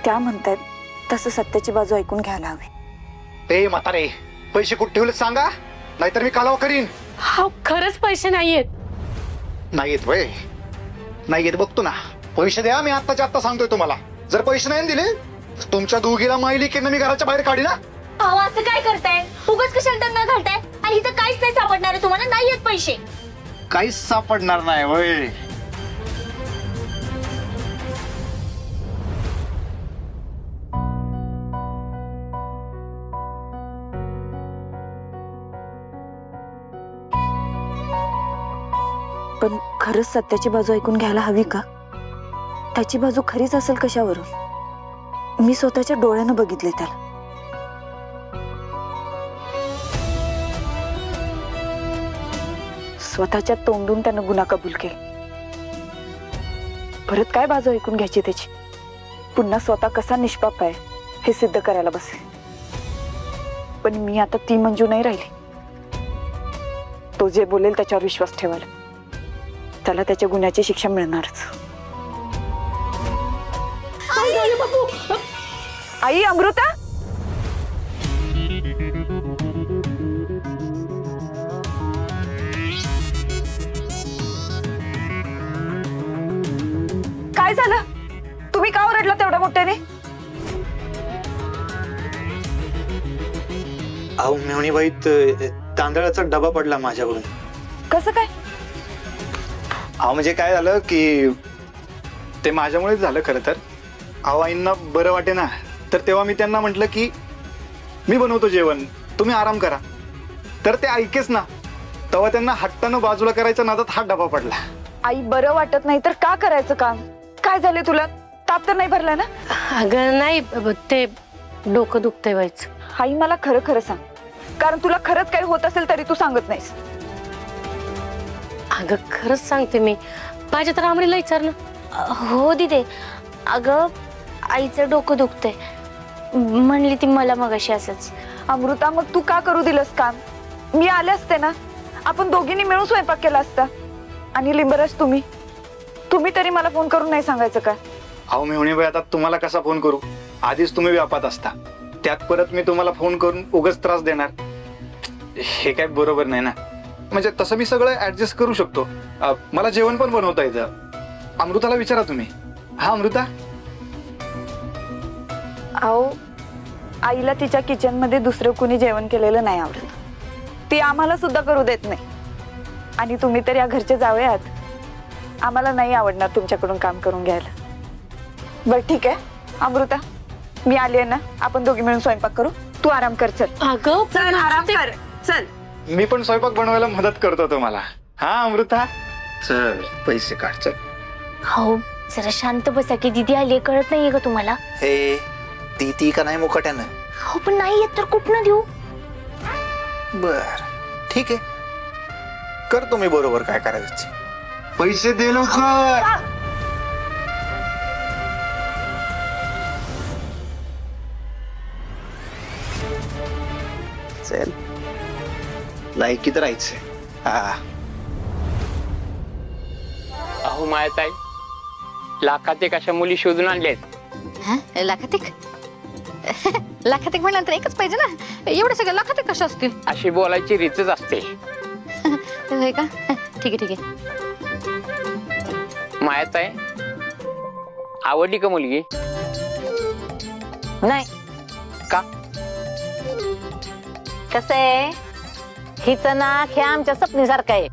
त्या म्हणतायत तसं सत्याची बाजू ऐकून घ्यायला हवी। ए म्हातारे, पैसे कुठे ठेवले सांगा, नाहीतर मी कालावा करीन। हा खरंच पैसे नाहीयेत। नाहीयेत वय, नाहीयेत बघतो ना, पैसे द्या, मी आत्ताच्या आत्ता सांगतोय तुम्हाला। जर पैसे नाही दिले तुमच्या दोघीला मायली की मी घराच्या बाहेर काढी ना। अहो असं काय करताय, उगाच कशाला दंगा घालताय? आणि इथं काहीच नाही सापडणार आहे तुम्हाला, नाहीयेत पैसे। काहीच सापडणार नाही वय। पण खरंच सत्याची बाजू ऐकून घ्यायला हवी का? त्याची बाजू खरीच असेल कशावरून? मी स्वतःच्या डोळ्यानं बघितले त्याला। स्वतःच्या तोंडून त्यानं गुन्हा कबूल केला। परत काय बाजू ऐकून घ्यायची त्याची? पुन्हा स्वतः कसा निष्पाप आहे हे सिद्ध करायला बसेल। पण मी आता ती मंजू नाही राहिली। तो जे बोलेल त्याच्यावर विश्वास ठेवायला, त्याला त्याच्या गुन्ह्याची शिक्षा मिळणारच। आई अमृता, काय झालं? तुम्ही का ओरडला तेवढ्या मोठ्याने? अहो मेहुणीबाई, तांदळाचा डबा पडला माझ्याकडून। कसं काय? अहो म्हणजे काय झालं की ते माझ्यामुळेच झालं खरं तर। अहो आईंना बरं वाटे ना, तर तेव्हा मी त्यांना म्हटलं की मी बनवतो जेवण, तुम्ही आराम करा। तर ते ऐकेच ना, तेव्हा त्यांना हट्टानं बाजूला करायच्या नादात हा डबा पडला। आई बरं वाटत नाही तर का करायचं काम? काय झाले तुला? ताप तर नाही भरला ना? अगं नाही, ते डोकं दुखतंय व्हायचं। आई मला खरं खरं सांग, कारण तुला खरंच काही होत असेल तरी तू सांगत नाहीस। अगं खरंच सांगते मी, माझ्या तर आमरीला विचारलं। हो दीदी, अगं आईचं डोकं दुखतंय म्हणली ती मला मगाशी असंच। अमृता, मग तू का करू दिलंस काम? मी आले असते ना, आपण दोघींनी मिळून स्वयंपाक केला असता। आणि लिंबरस तुम्ही तरी मला फोन करून नाही सांगायचं का? अहो मेहुणीबाई, आता तुम्हाला कसा फोन करू? आधीच तुम्ही व्यापात असता, त्यात परत मी तुम्हाला फोन करून उगाच त्रास देणार, हे काय बरोबर नाही ना। म्हणजे तसं मी सगळं ऍडजस्ट करू शकतो। मला जेवण पण बनवता येतं। अमृताला विचारा तुम्ही। हा अमृता, अहो आईला तिच्या किचन मध्ये दुसरं कुणी जेवण केलेलं नाही आवडत, ती आम्हाला सुद्धा करू देत नाही। आणि तुम्ही तर या घरचे जावे आहात, आम्हाला नाही आवडणार तुमच्याकडून काम करून घ्यायला। बरं ठीक आहे अमृता, मी आली आहे ना, आपण दोघी मिळून स्वयंपाक करू। तू आराम कर, चल। अगं चल आराम कर, चल। मी पण स्वयंपाक बनवायला मदत करतो तुम्हाला। हा अमृता, चल पैसे काढ, चल। हो जरा शांत बसा की, दीदी आली कळत नाहीये का तुम्हाला? हे ती का नाही मुकाट्यानं? हो पण नाही येत तर कुठनं देऊ? बर ठीक आहे, करतो मी बरोबर काय करायचं। पैसे दे लवकर। चल, लायकीत राहायचंय। हा अहो मायाताई, लाखात एक अशा मुली शोधून आणल्यात। लाखात एक? लाखात एक म्हटल्यानंतर एकच पाहिजे ना, एवढं सगळं लाखात एक कशा असतील? अशी बोलायची रीतच असते। होय का? ठीक आहे ठीक आहे। मायाताई, आवडली का मुलगी? नाही। का? कसं आहे, हिचं नाक हे आमच्या सपनीसारखं आहे।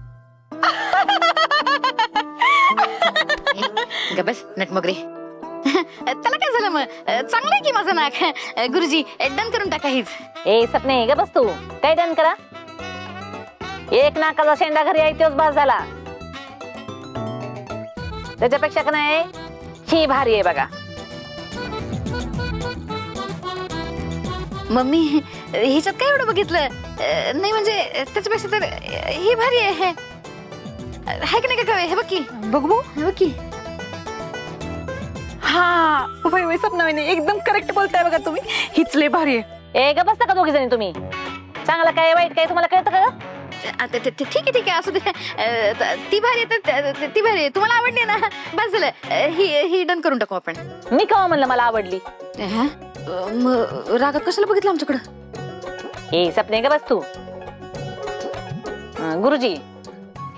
बस नटमगरे, त्याला काय झालं मग? चांगलं आहे की माझं नाक। गुरुजी डन करून टाका हीच। ए सपने ग बस, तू काय डन करा? एक नाकाचा शेंडा घरी आहे तोच बास झाला, त्याच्यापेक्षा का नाही ही भारी आहे बघा। मम्मी हिच्यात काय एवढं बघितलं? नाही म्हणजे त्याच्यापेक्षा तर ही भारी आहे, हाय की नाही का? हे बघ की, बघू हे बघ की। हा वय वय सपना, एकदम करेक्ट बोलताय बघा तुम्ही, हीच लय भारी आहे। ए ग बसता का दोघी जणी तुम्ही? चांगलं काय वाईट काय तुम्हाला कळतं का? ठीक आहे असू दे. ती भारी आहे, ती भारी आहे. तुम्हाला आवडली ना? बस झालं. ही डन करून टाकू आपण. मी केव्हा म्हणलं मला आवडली? मग रागात कशाला बघितलं आमच्याकडं? ए सपने का बस तू. गुरुजी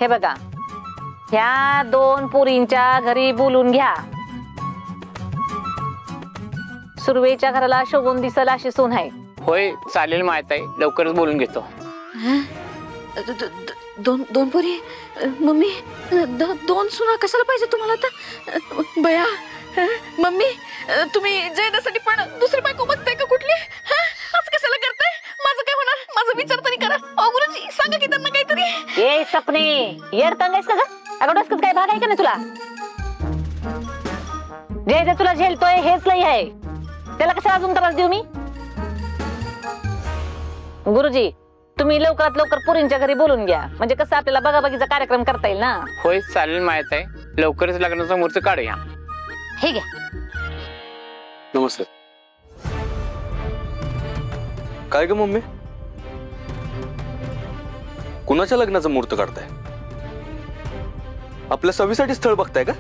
हे बघा, ह्या 2 पोरींच्या घरी बोलून घ्या. सुरवेच्या घराला शोभून दिसल अशी सून आहे. होय चालेल माहित आहे, लवकरच बोलून घेतो. दोन पोरी? मम्मी 2 सुना कशाला पाहिजे तुम्हाला आता? बया मम्मी, तुम्ही जयनासाठी पण दुसरी बायको बघताय का कुठली? असं कशाला करताय? माझं काय होणार? माझा विचार तरी करा. गुरुजी सांगा की त्यांना काहीतरी. ए सपने येर तंगायस का ग? अगं डोसकच काय भाग आहे का नाही तुला? जे तुला झेलतोय हेच लई आहे, त्याला कसं अजून त्रास देऊ मी? गुरुजी तुम्ही लवकरात लवकर पुरींच्या घरी बोलून घ्या, म्हणजे कसं आपल्याला बघाबघीचा कार्यक्रम करता येईल ना. होय चालेल माहित आहे, लवकरच लग्नाचा मुहूर्त काढूया. हे घ्या. नमस्ते. काय ग मम्मी, कुणाच्या लग्नाचा मुहूर्त काढताय? आपल्या सवीसाठी स्थळ बघताय का?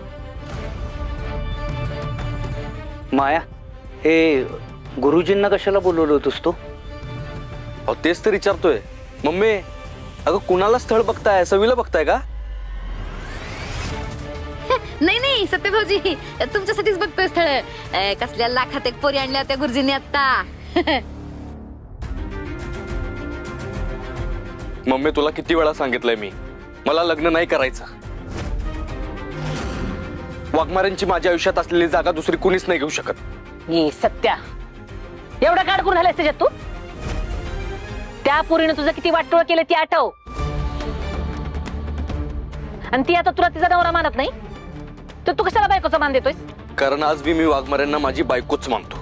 माया, हे गुरुजींना कशाला बोलवलं होतंस तू? अहो तेच तर विचारतोय मम्मी. अगं कुणाला स्थळ बघताय? सवीला बघताय का? नाही सत्यभाऊजी, तुमच्यासाठीच बघतोय स्थळ. कसल्या लाखात एक पोरी आणल्या त्या गुरुजींनी आता. मम्मी तुला किती वेळा सांगितलंय मी, मला लग्न नाही करायचं. वाघमाऱ्यांची माझ्या आयुष्यात असलेली जागा दुसरी कुणीच नाही घेऊ शकत. ये सत्या, एवढा काढ करून राहिलास त्याच्यात तू? त्या पोरीनं तुझं किती वाटोळ केलं ती आठव. आणि ती आता तुला तिचा नवरा मानत नाही, तर तू कशाला बायकोचा मान देतोयस? कारण आज मी वाघमाऱ्यांना माझी बायकोच मानतो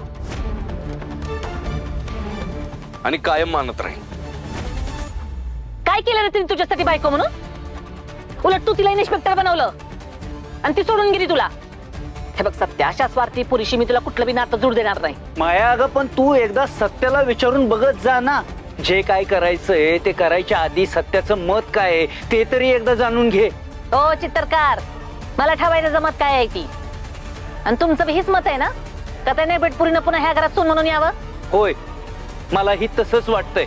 आणि कायम मानत राहील. काय केलं रे तिने तुझ्यासाठी बायको म्हणून? उलट तू तिला इन्स्पेक्टर बनवलं आणि ती सोडून गेली तुला. हे बघ सत्या, अशा स्वार्थी पुरुषी मी तुला कुठलं बी नातं जुड देणार नाही. माया अगं, पण तू एकदा सत्याला विचारून बघत जा ना. जे काय करायचंय ते करायच्या आधी सत्याचं मत काय आहे ते तरी एकदा जाणून घे. ओ चित्रकार, मला ठेवायचं जमत काय आहे ती? आणि तुमचं बी हीच मत आहे ना, का त्या नेबेटपुरीनं पुन्हा ह्या घरात सून म्हणून यावं? होय, मलाही तसंच वाटतंय.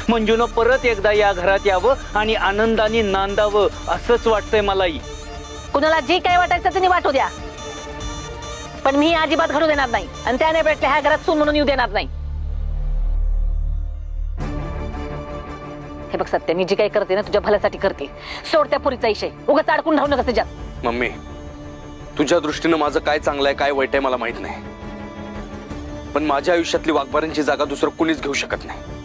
मंजूनं परत एकदा या घरात यावं आणि आनंदाने नांदावं असंच वाटतंय मलाही. कुणाला जे काय वाटायचं त्यांनी वाटू द्या, पण मी अजिबात घडू देणार नाही आणि त्या नेबेटला ह्या घरात सून म्हणून येऊ देणार नाही. हे बघ सत्य, मी जी काही करते ना तुझ्या भल्यासाठी करते. सोड त्या पुरीचा विषय, उगाच अडकून राहू नका त्याच्यात. मम्मी तुझ्या दृष्टीनं माझं काय चांगलं आहे काय वाईट आहे मला माहित नाही, पण माझ्या आयुष्यातली वाघमाऱ्यांची जागा दुसरं कुणीच घेऊ शकत नाही.